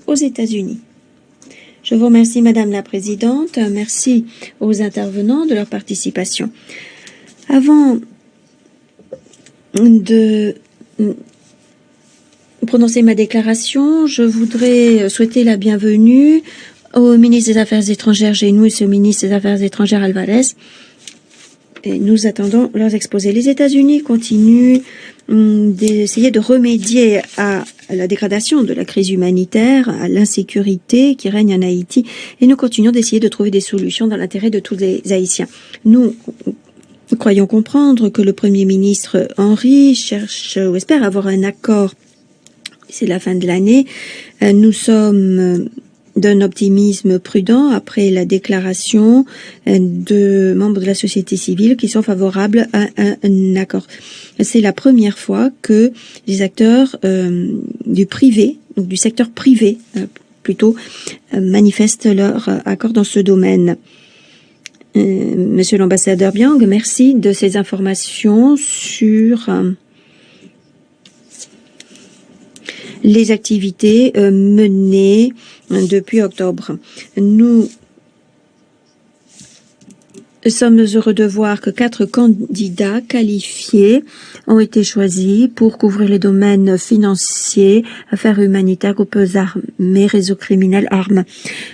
aux États-Unis. Je vous remercie, Madame la Présidente. Merci aux intervenants de leur participation. Avant de prononcer ma déclaration, je voudrais souhaiter la bienvenue au ministre des Affaires étrangères Genou et au ministre des Affaires étrangères Alvarez. Et nous attendons leurs exposés. Les États-Unis continuent d'essayer de remédier à la dégradation de la crise humanitaire, à l'insécurité qui règne en Haïti, et nous continuons d'essayer de trouver des solutions dans l'intérêt de tous les Haïtiens. Nous croyons comprendre que le Premier ministre Henry cherche ou espère avoir un accord. C'est la fin de l'année. Nous sommes d'un optimisme prudent après la déclaration de membres de la société civile qui sont favorables à un accord. C'est la première fois que les acteurs du privé, donc du secteur privé plutôt, manifestent leur accord dans ce domaine. Monsieur l'ambassadeur Biang, merci de ces informations sur les activités menées depuis octobre. Nous sommes heureux de voir que 4 candidats qualifiés ont été choisis pour couvrir les domaines financiers, affaires humanitaires, groupes armés, réseaux criminels, armes.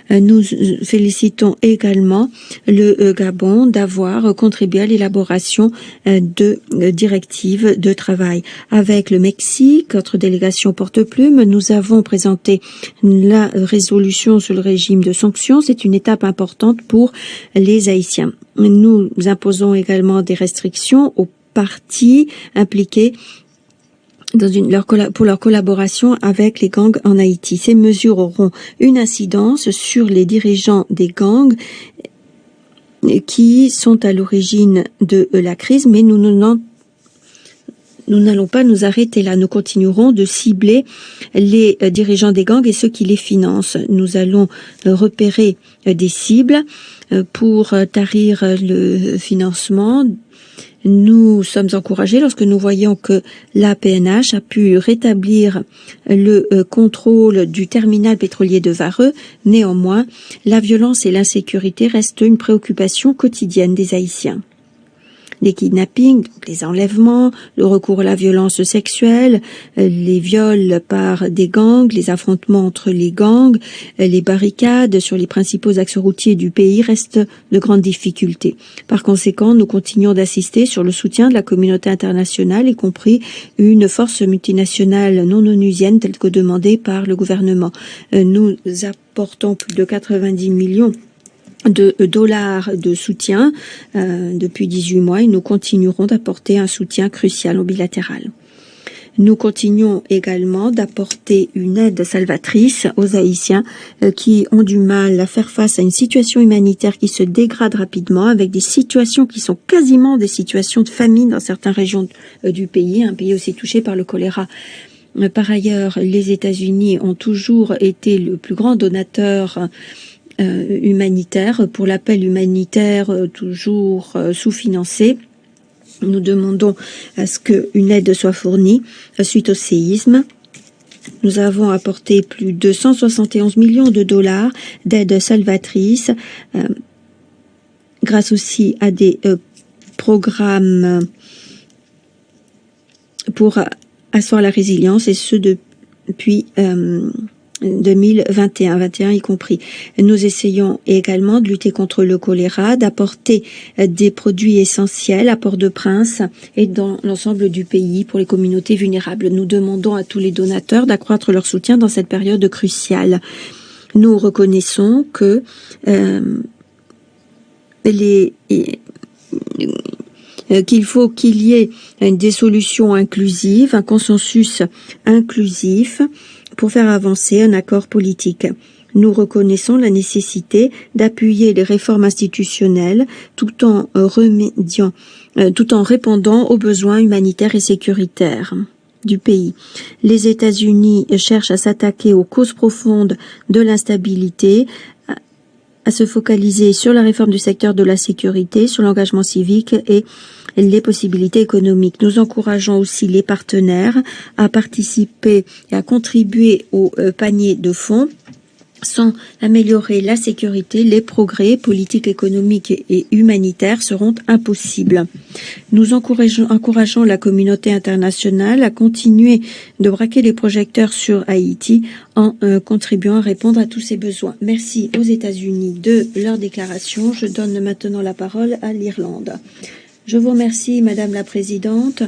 Nous félicitons également le Gabon d'avoir contribué à l'élaboration de directives de travail. Avec le Mexique, notre délégation porte-plume, nous avons présenté la résolution sur le régime de sanctions. C'est une étape importante pour les Haïtiens. Nous imposons également des restrictions aux partis impliqués pour leur collaboration avec les gangs en Haïti. Ces mesures auront une incidence sur les dirigeants des gangs qui sont à l'origine de la crise, mais nous n'allons pas nous arrêter là. Nous continuerons de cibler les dirigeants des gangs et ceux qui les financent. Nous allons repérer des cibles pour tarir le financement. Nous sommes encouragés lorsque nous voyons que la PNH a pu rétablir le contrôle du terminal pétrolier de Vareux. Néanmoins, la violence et l'insécurité restent une préoccupation quotidienne des Haïtiens. Les kidnappings, les enlèvements, le recours à la violence sexuelle, les viols par des gangs, les affrontements entre les gangs, les barricades sur les principaux axes routiers du pays restent de grandes difficultés. Par conséquent, nous continuons d'assister sur le soutien de la communauté internationale, y compris une force multinationale non onusienne telle que demandée par le gouvernement. Nous apportons plus de 90 millions de dollars de soutien depuis 18 mois et nous continuerons d'apporter un soutien crucial au bilatéral. Nous continuons également d'apporter une aide salvatrice aux Haïtiens qui ont du mal à faire face à une situation humanitaire qui se dégrade rapidement, avec des situations qui sont quasiment des situations de famine dans certaines régions du pays, un pays aussi touché par le choléra. Par ailleurs, les États-Unis ont toujours été le plus grand donateur humanitaire, pour l'appel humanitaire toujours sous-financé. Nous demandons à ce qu'une aide soit fournie suite au séisme. Nous avons apporté plus de 171 millions de dollars d'aide salvatrice grâce aussi à des programmes pour asseoir la résilience, et ce depuis 2021 y compris. Nous essayons également de lutter contre le choléra, d'apporter des produits essentiels à Port-au-Prince et dans l'ensemble du pays pour les communautés vulnérables. Nous demandons à tous les donateurs d'accroître leur soutien dans cette période cruciale. Nous reconnaissons que qu'il faut qu'il y ait des solutions inclusives, un consensus inclusif pour faire avancer un accord politique. Nous reconnaissons la nécessité d'appuyer les réformes institutionnelles tout en répondant aux besoins humanitaires et sécuritaires du pays. Les États-Unis cherchent à s'attaquer aux causes profondes de l'instabilité, à se focaliser sur la réforme du secteur de la sécurité, sur l'engagement civique et les possibilités économiques. Nous encourageons aussi les partenaires à participer et à contribuer au panier de fonds Sans améliorer la sécurité, les progrès politiques, économiques et humanitaires seront impossibles. Nous encourageons la communauté internationale à continuer de braquer les projecteurs sur Haïti en contribuant à répondre à tous ces besoins. Merci aux États-Unis de leur déclaration. Je donne maintenant la parole à l'Irlande. Je vous remercie, Madame la Présidente.